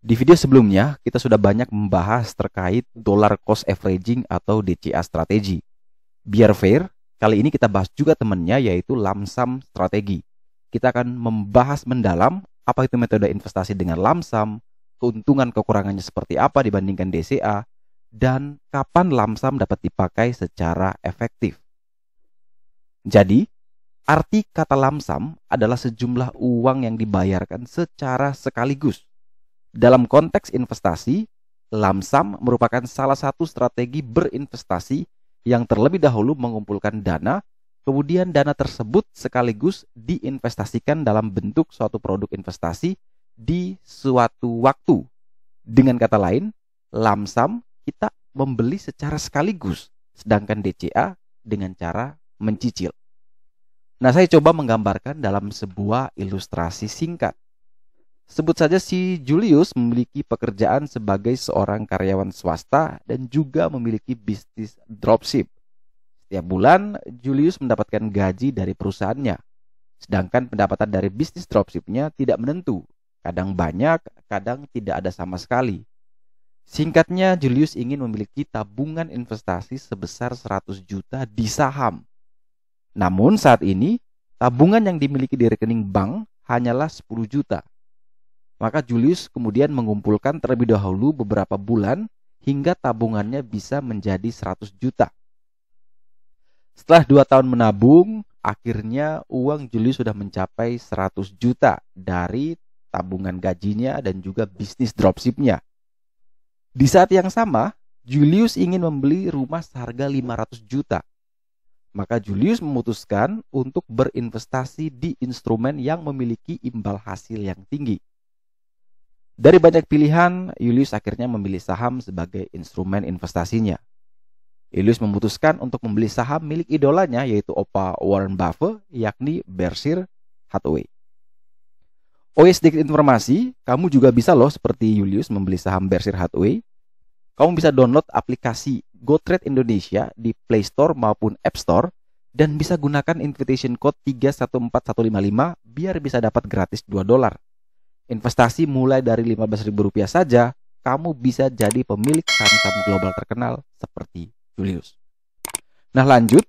Di video sebelumnya, kita sudah banyak membahas terkait dollar cost averaging atau DCA strategi. Biar fair, kali ini kita bahas juga temannya yaitu lump sum strategi. Kita akan membahas mendalam apa itu metode investasi dengan lump sum, keuntungan kekurangannya seperti apa dibandingkan DCA, dan kapan lump sum dapat dipakai secara efektif. Jadi, arti kata lump sum adalah sejumlah uang yang dibayarkan secara sekaligus. Dalam konteks investasi, lump sum merupakan salah satu strategi berinvestasi yang terlebih dahulu mengumpulkan dana, kemudian dana tersebut sekaligus diinvestasikan dalam bentuk suatu produk investasi di suatu waktu. Dengan kata lain, lump sum kita membeli secara sekaligus, sedangkan DCA dengan cara mencicil. Nah, saya coba menggambarkan dalam sebuah ilustrasi singkat. Sebut saja si Julius memiliki pekerjaan sebagai seorang karyawan swasta dan juga memiliki bisnis dropship. Setiap bulan, Julius mendapatkan gaji dari perusahaannya. Sedangkan pendapatan dari bisnis dropshipnya tidak menentu. Kadang banyak, kadang tidak ada sama sekali. Singkatnya, Julius ingin memiliki tabungan investasi sebesar 100 juta di saham. Namun saat ini, tabungan yang dimiliki di rekening bank hanyalah 10 juta. Maka Julius kemudian mengumpulkan terlebih dahulu beberapa bulan hingga tabungannya bisa menjadi 100 juta. Setelah 2 tahun menabung, akhirnya uang Julius sudah mencapai 100 juta dari tabungan gajinya dan juga bisnis dropshipnya. Di saat yang sama, Julius ingin membeli rumah seharga 500 juta. Maka Julius memutuskan untuk berinvestasi di instrumen yang memiliki imbal hasil yang tinggi. Dari banyak pilihan, Julius akhirnya memilih saham sebagai instrumen investasinya. Julius memutuskan untuk membeli saham milik idolanya yaitu Opa Warren Buffett, yakni Berkshire Hathaway. Oh ya, sedikit informasi, kamu juga bisa loh seperti Julius membeli saham Berkshire Hathaway. Kamu bisa download aplikasi GoTrade Indonesia di Play Store maupun App Store dan bisa gunakan invitation code 314155 biar bisa dapat gratis $2. Investasi mulai dari Rp15.000 saja, kamu bisa jadi pemilik saham-saham global terkenal seperti Julius. Nah lanjut,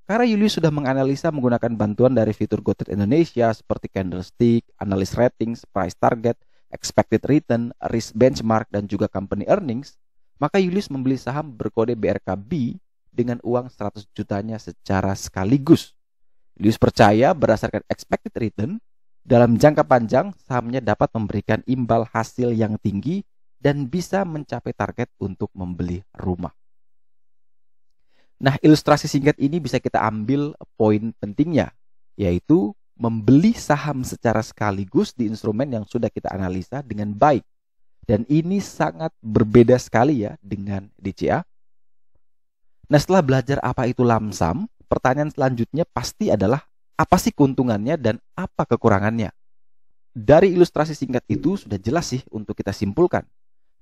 karena Julius sudah menganalisa menggunakan bantuan dari fitur GoTrade Indonesia seperti candlestick, analyst ratings, price target, expected return, risk benchmark, dan juga company earnings, maka Julius membeli saham berkode BRKB dengan uang 100 jutanya secara sekaligus. Julius percaya berdasarkan expected return, dalam jangka panjang, sahamnya dapat memberikan imbal hasil yang tinggi dan bisa mencapai target untuk membeli rumah. Nah, ilustrasi singkat ini bisa kita ambil poin pentingnya, yaitu membeli saham secara sekaligus di instrumen yang sudah kita analisa dengan baik. Dan ini sangat berbeda sekali ya dengan DCA. Nah, setelah belajar apa itu lump sum, pertanyaan selanjutnya pasti adalah apa sih keuntungannya dan apa kekurangannya? Dari ilustrasi singkat itu sudah jelas sih untuk kita simpulkan.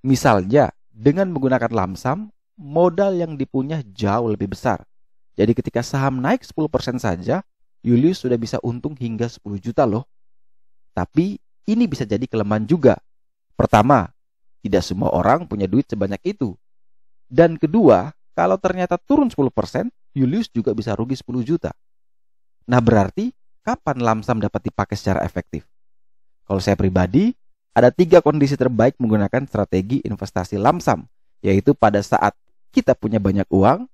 Misalnya, dengan menggunakan lump sum, modal yang dipunya jauh lebih besar. Jadi ketika saham naik 10% saja, Julius sudah bisa untung hingga 10 juta loh. Tapi ini bisa jadi kelemahan juga. Pertama, tidak semua orang punya duit sebanyak itu. Dan kedua, kalau ternyata turun 10%, Julius juga bisa rugi 10 juta. Nah berarti, kapan lump sum dapat dipakai secara efektif? Kalau saya pribadi, ada 3 kondisi terbaik menggunakan strategi investasi lump sum, yaitu pada saat kita punya banyak uang,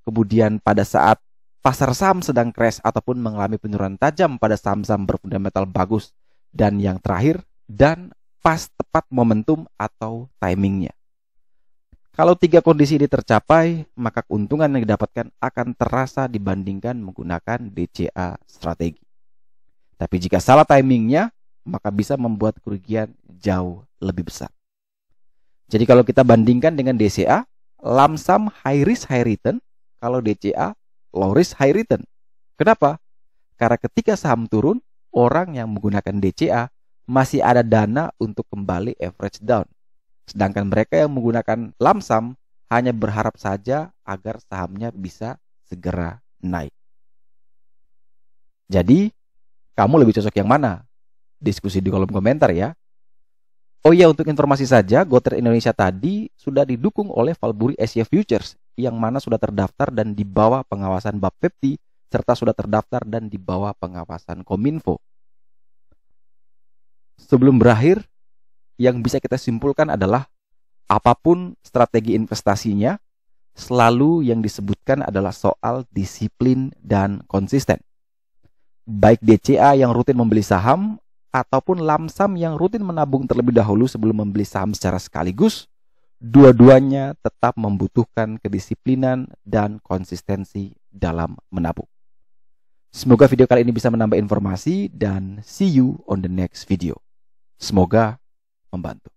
kemudian pada saat pasar saham sedang crash ataupun mengalami penurunan tajam pada saham-saham berfundamental bagus, dan yang terakhir, dan pas tepat momentum atau timingnya. Kalau 3 kondisi ini tercapai, maka keuntungan yang didapatkan akan terasa dibandingkan menggunakan DCA strategi. Tapi jika salah timingnya, maka bisa membuat kerugian jauh lebih besar. Jadi kalau kita bandingkan dengan DCA, lump sum high risk high return, kalau DCA low risk high return. Kenapa? Karena ketika saham turun, orang yang menggunakan DCA masih ada dana untuk kembali average down. Sedangkan mereka yang menggunakan lump sum hanya berharap saja agar sahamnya bisa segera naik. Jadi, kamu lebih cocok yang mana? Diskusi di kolom komentar ya. Oh iya, untuk informasi saja, GoTrade Indonesia tadi sudah didukung oleh Valbury Asia Futures yang mana sudah terdaftar dan di bawah pengawasan Bapepti serta sudah terdaftar dan di bawah pengawasan Kominfo. Sebelum berakhir, yang bisa kita simpulkan adalah apapun strategi investasinya, selalu yang disebutkan adalah soal disiplin dan konsisten. Baik DCA yang rutin membeli saham ataupun lamsam yang rutin menabung terlebih dahulu sebelum membeli saham secara sekaligus, dua-duanya tetap membutuhkan kedisiplinan dan konsistensi dalam menabung. Semoga video kali ini bisa menambah informasi dan see you on the next video. Semoga membantu.